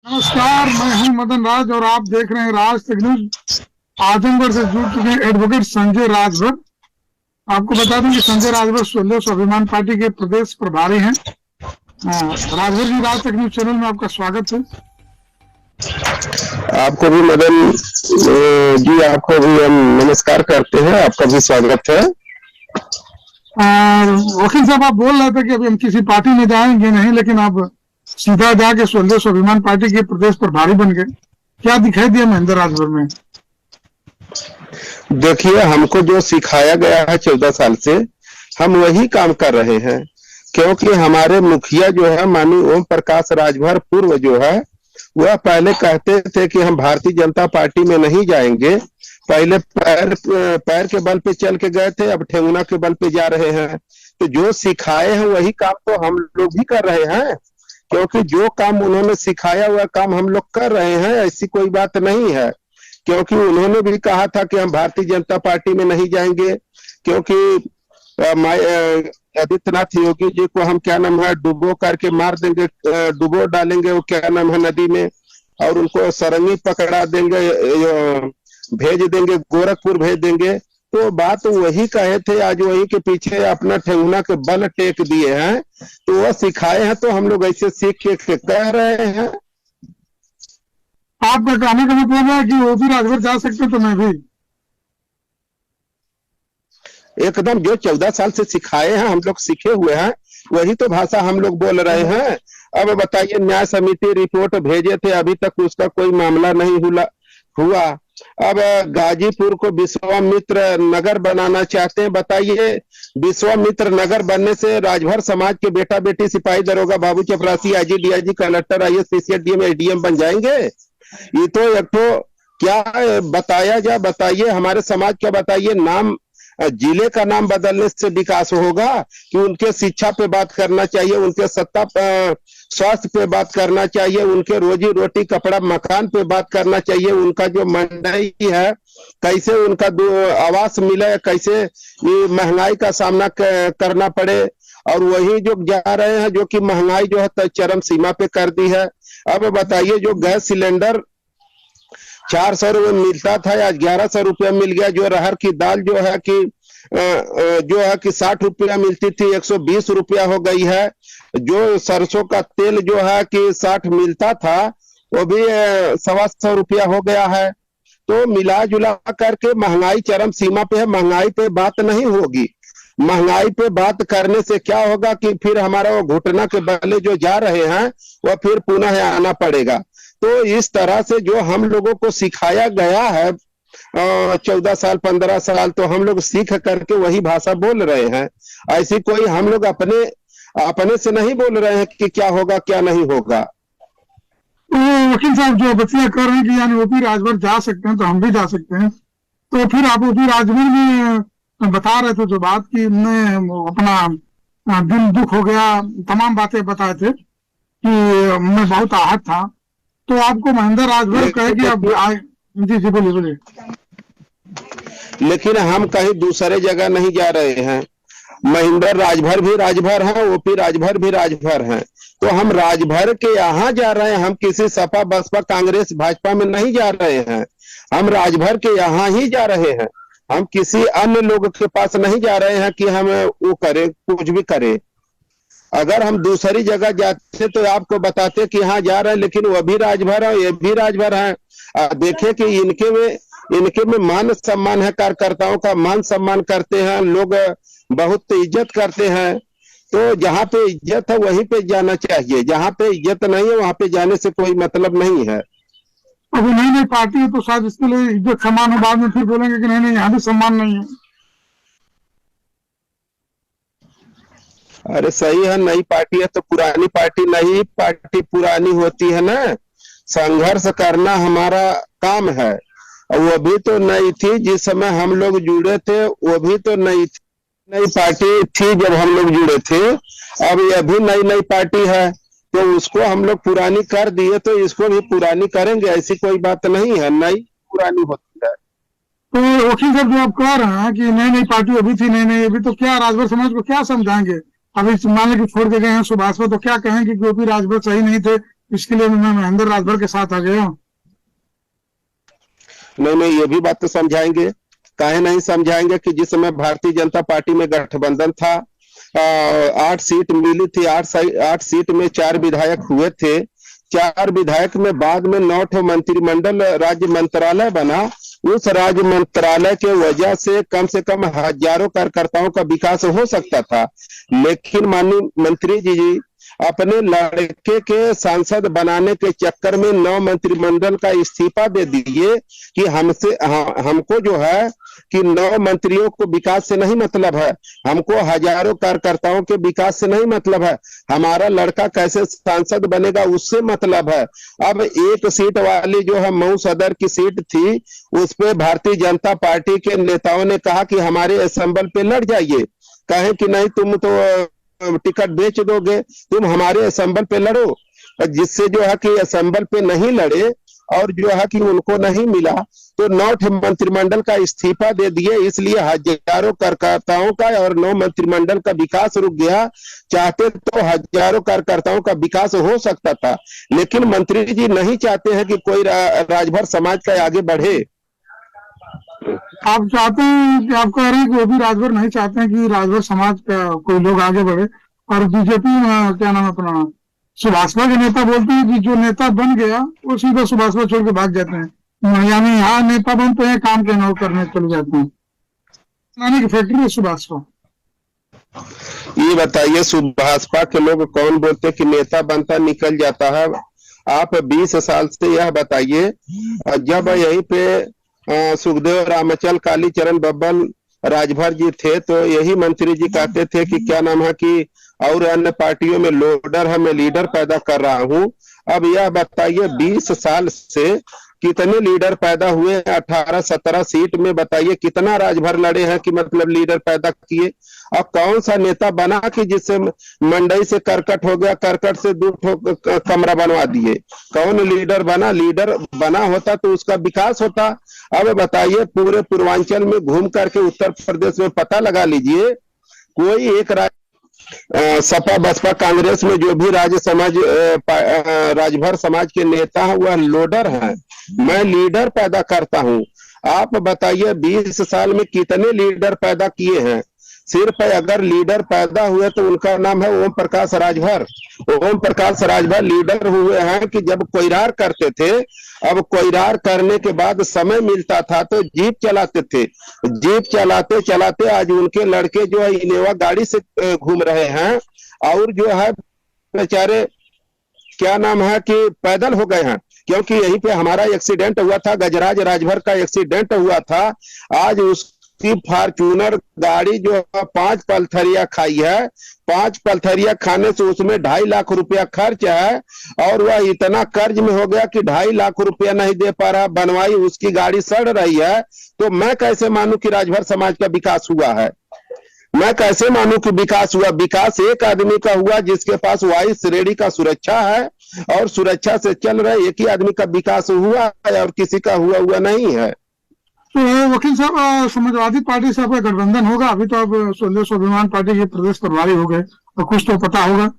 नमस्कार, मैं हूं मदन राज और आप देख रहे हैं राज तक न्यूज। आजमगढ़ से जुड़ चुके हैं एडवोकेट संजय राजभर। आपको बता दूं कि संजय राजभर स्वदेश स्वाभिमान पार्टी के प्रदेश प्रभारी हैं। राजभर जी, राज तक न्यूज चैनल में आपका स्वागत है। आपको भी मदन जी, आपको भी हम नमस्कार करते हैं। आपका भी स्वागत है। वकील साहब, आप बोल रहे थे कि अभी हम किसी पार्टी में जाएंगे नहीं, लेकिन आप सीधा जाके स्वदेश स्वाभिमान पार्टी के प्रदेश प्रभारी बन गए। क्या दिखाई दिया महेंद्र राजभर में? देखिए, हमको जो सिखाया गया है 14 साल से, हम वही काम कर रहे हैं। क्योंकि हमारे मुखिया जो है माननीय ओम प्रकाश राजभर पूर्व जो है, वह पहले कहते थे कि हम भारतीय जनता पार्टी में नहीं जाएंगे। पहले पैर के बल पे चल के गए थे, अब ठेंगुना के बल पे जा रहे हैं। तो जो सिखाए हैं वही काम तो हम लोग भी कर रहे हैं। क्योंकि जो काम उन्होंने सिखाया हुआ काम हम लोग कर रहे हैं, ऐसी कोई बात नहीं है। क्योंकि उन्होंने भी कहा था कि हम भारतीय जनता पार्टी में नहीं जाएंगे, क्योंकि आदित्यनाथ योगी जी को हम क्या नाम है डुबो करके मार देंगे, डुबो डालेंगे वो क्या नाम है नदी में, और उनको सरंगी पकड़ा देंगे, भेज देंगे, गोरखपुर भेज देंगे। तो बात वही कहे थे, आज वही के पीछे अपना ठेंगुना के बल टेक दिए हैं। तो वह सिखाए हैं तो हम लोग ऐसे सीख के कह रहे हैं। आपका कहने का मतलब है कि वो भी राजभर जा सकते तो मैं भी एकदम जो 14 साल से सिखाए हैं, हम लोग सीखे हुए हैं, वही तो भाषा हम लोग बोल रहे हैं। अब बताइए, न्याय समिति रिपोर्ट भेजे थे, अभी तक उसका कोई मामला नहीं हुआ। अब गाजीपुर को विश्वामित्र नगर बनाना चाहते हैं। बताइए, विश्वामित्र नगर बनने से राजभर समाज के बेटा बेटी सिपाही दरोगा बाबू चपरासी IG DIG collector IAS PCS ADM बन जाएंगे। ये तो एक तो क्या बताया जाए, बताइए हमारे समाज का, बताइए नाम जिले का नाम बदलने से विकास होगा कि उनके शिक्षा पे बात करना चाहिए, उनके सत्ता स्वास्थ्य पे बात करना चाहिए, उनके रोजी रोटी कपड़ा मकान पे बात करना चाहिए, उनका जो मंहगाई है कैसे उनका आवास मिले, कैसे ये महंगाई का सामना करना पड़े। और वही जो जा रहे हैं, जो कि महंगाई जो है चरम सीमा पे कर दी है। अब बताइए, जो गैस सिलेंडर 400 रुपये मिलता था, आज 1100 रुपया मिल गया। जो अरहर की दाल जो है कि 60 रुपया मिलती थी, 120 रुपया हो गई है। जो सरसों का तेल जो है कि 60 मिलता था, वो भी 125 रुपया हो गया है। तो मिला जुला करके महंगाई चरम सीमा पे है। महंगाई पे बात नहीं होगी। महंगाई पे बात करने से क्या होगा कि फिर हमारा वो घुटना के बले जो जा रहे हैं, वह फिर पुनः आना पड़ेगा। तो इस तरह से जो हम लोगों को सिखाया गया है 14 साल 15 साल, तो हम लोग सीख करके वही भाषा बोल रहे हैं। ऐसी कोई हम लोग अपने से नहीं बोल रहे हैं कि क्या होगा क्या नहीं होगा। तो वकील साहब, जो बच्चियां कर रहे हैं कि यानी ओपी राजभर जा सकते हैं तो हम भी जा सकते हैं, तो फिर आप ओपी राजभर में बता रहे थे जो बात की मैं अपना दिल दुख हो गया, तमाम बातें बताए थे कि मैं बहुत आहत था। तो आपको महेंद्र राजभर कहे कि अब जी जी बोलिए बोलिए। लेकिन हम कहीं दूसरे जगह नहीं जा रहे हैं। महेंद्र राजभर भी राजभर हैं, ओपी राजभर भी राजभर हैं। तो हम राजभर के यहाँ जा रहे हैं, हम किसी सपा बसपा कांग्रेस भाजपा में नहीं जा रहे हैं। हम राजभर के यहाँ ही जा रहे हैं। हम किसी अन्य लोग के पास नहीं जा रहे हैं कि हम वो करें, कुछ भी करें। अगर हम दूसरी जगह जाते तो आपको बताते कि हाँ जा रहे हैं, लेकिन वह भी राजभर है, ये भी राजभर है। देखे कि इनके में मान सम्मान है, कार्यकर्ताओं का मान सम्मान करते हैं लोग, बहुत इज्जत करते हैं। तो जहाँ पे इज्जत है वहीं पे जाना चाहिए, जहाँ पे इज्जत नहीं है वहां पे जाने से कोई मतलब नहीं है। अब नई नई पार्टी है तो शायद इसके लिए इज्जत सम्मान हो, बाद में फिर बोलेंगे कि नहीं यहाँ भी सम्मान नहीं है। अरे सही है, नई पार्टी है तो पुरानी पार्टी, नई पार्टी पुरानी होती है ना। संघर्ष करना हमारा काम है। वो भी तो नई थी जिस समय हम लोग जुड़े थे, वो भी तो नई पार्टी थी जब हम लोग जुड़े थे। अब यह भी नई नई पार्टी है, तो उसको हम लोग पुरानी कर दिए तो इसको भी पुरानी करेंगे। ऐसी कोई बात नहीं है, नई पुरानी होती है। तो वकील साहब, जो आप कह रहे हैं कि नई नई पार्टी अभी थी, नई नई अभी, तो क्या राजभर समाज को क्या समझाएंगे? अभी मान लें कि छोड़ के गए हैं सुभाष को, तो क्या कहेंगे कि ओपी राजभर सही नहीं थे, इसके लिए मैं महेंद्र राजभर के साथ आ गया हूँ। नहीं, ये भी बात तो समझाएंगे, काहे नहीं समझाएंगे कि जिस समय भारतीय जनता पार्टी में गठबंधन था, 8 सीट मिली थी, 8 सीट में 4 विधायक हुए थे। 4 विधायक में बाद में 9 मंत्रिमंडल राज्य मंत्रालय बना। उस राज्य मंत्रालय के वजह से कम हजारों कार्यकर्ताओं का विकास हो सकता था, लेकिन माननीय मंत्री जी अपने लड़के के सांसद बनाने के चक्कर में 9 मंत्रिमंडल का इस्तीफा दे दिए कि हमको जो है कि 9 मंत्रियों को विकास से नहीं मतलब है, हमको हजारों कार्यकर्ताओं के विकास से नहीं मतलब है, हमारा लड़का कैसे सांसद बनेगा उससे मतलब है। अब 1 सीट वाली जो है मऊ सदर की सीट थी, उस पे भारतीय जनता पार्टी के नेताओं ने कहा कि हमारे असेंबल पे लड़ जाइए, कहे कि नहीं तुम तो टिकट बेच दोगे, तुम हमारे असेंबल पे लड़ो। जिससे जो है कि असेंबल पे नहीं लड़े और जो है कि उनको नहीं मिला, तो 9 मंत्रिमंडल का इस्तीफा दे दिए, इसलिए हजारों कार्यकर्ताओं का और 9 मंत्रिमंडल का विकास रुक गया। चाहते तो हजारों कार्यकर्ताओं का विकास हो सकता था, लेकिन मंत्री जी नहीं चाहते हैं कि कोई राजभर समाज का आगे बढ़े। आप चाहते हैं कि आप कह रहे हैं कि वो भी राजभर नहीं चाहते हैं कि राजभर समाज का कोई लोग आगे बढ़े, और बीजेपी क्या नाम है अपना सुभाषपा के नेता बोलते हैं कि जो नेता बन गया वो सीधा सुभाषपा छोड़ के भाग जाते हैं, यानी यहाँ नेता बनते हैं काम के नाव करने चले जाते हैं। यानी कि फैक्ट्री है सुभाषपा। ये बताइए सुभाषपा के लोग कौन बोलते कि नेता बनता निकल जाता है? आप 20 साल से यह बताइए, जब यहीं पे सुखदेव रामचल कालीचरण बब्बल राजभर जी थे तो यही मंत्री जी कहते थे कि क्या नाम है कि और अन्य पार्टियों में लोडर है, मैं लीडर पैदा कर रहा हूं। अब यह बताइए 20 साल से कितने लीडर पैदा हुए? 18-17 सीट में बताइए कितना राजभर लड़े हैं कि मतलब लीडर पैदा किए। अब कौन सा नेता बना कि जिससे मंडई से करकट हो गया, करकट से 2 कमरा बनवा दिए? कौन लीडर बना? लीडर बना होता तो उसका विकास होता। अब बताइए पूरे पूर्वांचल में घूम करके उत्तर प्रदेश में पता लगा लीजिए, कोई एक सपा बसपा कांग्रेस में जो भी राजभर समाज के नेता है वह लोडर है, मैं लीडर पैदा करता हूं। आप बताइए 20 साल में कितने लीडर पैदा किए हैं? सिर्फ अगर लीडर पैदा हुए तो उनका नाम है ओम प्रकाश राजभर। ओम प्रकाश राजभर लीडर हुए हैं कि जब कोयरार करते थे, अब कोयरार करने के बाद समय मिलता था तो जीप चलाते थे, जीप चलाते चलाते आज उनके लड़के जो है इनोवा गाड़ी से घूम रहे हैं, और जो है बेचारे क्या नाम है कि पैदल हो गए हैं। क्योंकि यहीं पे हमारा एक्सीडेंट हुआ था, गजराज राजभर का एक्सीडेंट हुआ था। आज उसकी फॉर्च्यूनर गाड़ी जो 5 पलथरिया खाई है, 5 पलथरिया खाने से उसमें 2.5 लाख रुपया खर्च है, और वह इतना कर्ज में हो गया कि 2.5 लाख रुपया नहीं दे पा रहा, बनवाई उसकी गाड़ी सड़ रही है। तो मैं कैसे मानूं कि राजभर समाज का विकास हुआ है? मैं कैसे मानूं कि विकास हुआ? विकास एक आदमी का हुआ जिसके पास वायु श्रेणी का सुरक्षा है और सुरक्षा से चल रहे, एक ही आदमी का विकास हुआ है और किसी का हुआ नहीं है। तो वकील साहब, समाजवादी पार्टी से आपका गठबंधन होगा? अभी तो आप स्वाभिमान पार्टी के प्रदेश प्रभारी हो गए, तो कुछ तो पता होगा।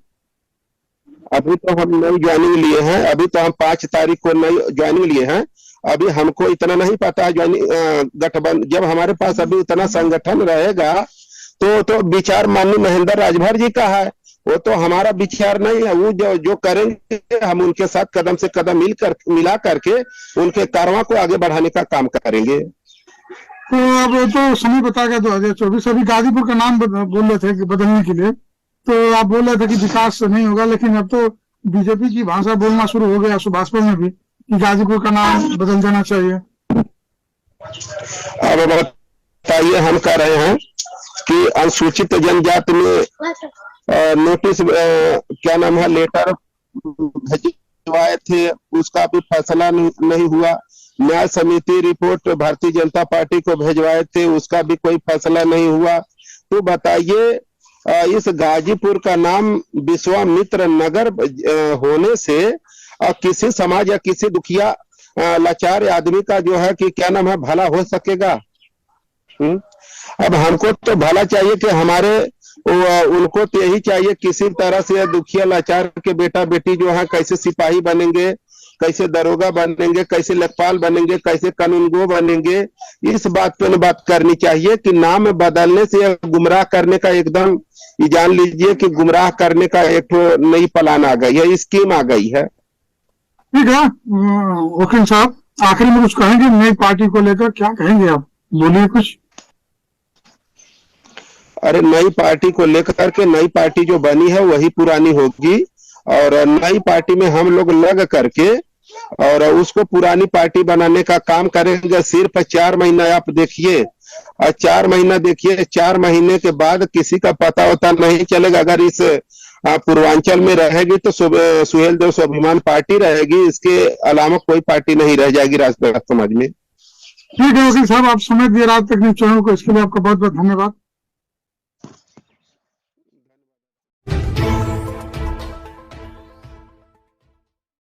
अभी तो हम नई ज्वाइनिंग लिए हैं, अभी तो हम 5 तारीख को नई ज्वाइनिंग लिए हैं। अभी हमको इतना नहीं पता है ज्वाइनिंग गठबंधन, जब हमारे पास अभी उतना संगठन रहेगा तो विचार माननीय महेंद्र राजभर जी का है, वो तो हमारा विचार नहीं है। वो जो करेंगे हम उनके साथ कदम से कदम मिला करके उनके कारवां को आगे बढ़ाने का काम करेंगे। तो अब तो समय बता गया 2024, अभी गाजीपुर का नाम बोल रहे थे कि बदलने के लिए, तो आप बोल रहे थे कि विकास नहीं होगा, लेकिन अब तो बीजेपी की भाषा बोलना शुरू हो गया सुभाषपा में भी कि गाजीपुर का नाम बदल जाना चाहिए। अब बताइए, हम कह रहे हैं कि अनुसूचित जनजाति में नोटिस क्या नाम है लेटर भिजवाए थे, उसका भी फैसला नहीं हुआ। न्याय समिति रिपोर्ट भारतीय जनता पार्टी को भिजवाए थे, उसका भी कोई फैसला नहीं हुआ। तो बताइए इस गाजीपुर का नाम विश्वामित्र नगर होने से किसी समाज या किसी दुखिया लाचार आदमी का जो है कि क्या नाम है भला हो सकेगा? अब हमको तो भला चाहिए कि हमारे उनको तो यही चाहिए किसी तरह से दुखिया लाचार के बेटा बेटी जो है कैसे सिपाही बनेंगे, कैसे दरोगा बनेंगे, कैसे लेखपाल बनेंगे, कैसे कानूनगो बनेंगे, इस बात पे बात करनी चाहिए कि नाम बदलने से गुमराह करने का एकदम ये जान लीजिए कि गुमराह करने का एक नई प्लान आ गई है, स्कीम आ गई है। ठीक है वकील साहब, आखिर में कुछ कहेंगे नई पार्टी को लेकर, क्या कहेंगे आप, बोलिए कुछ। अरे नई पार्टी को लेकर के, नई पार्टी जो बनी है वही पुरानी होगी, और नई पार्टी में हम लोग लग करके और उसको पुरानी पार्टी बनाने का काम करेंगे। सिर्फ 4 महीना आप देखिए, और 4 महीना देखिए, 4 महीने के बाद किसी का पता होता नहीं चलेगा। अगर इस पूर्वांचल में रहेगी तो सुहेल देव स्वाभिमान पार्टी रहेगी, इसके अलावा कोई पार्टी नहीं रह जाएगी राजपूत समाज में। ठीक है वकील साहब, आप समय दिए रात तक न्यूज चैनल को, इसके लिए आपका बहुत बहुत धन्यवाद।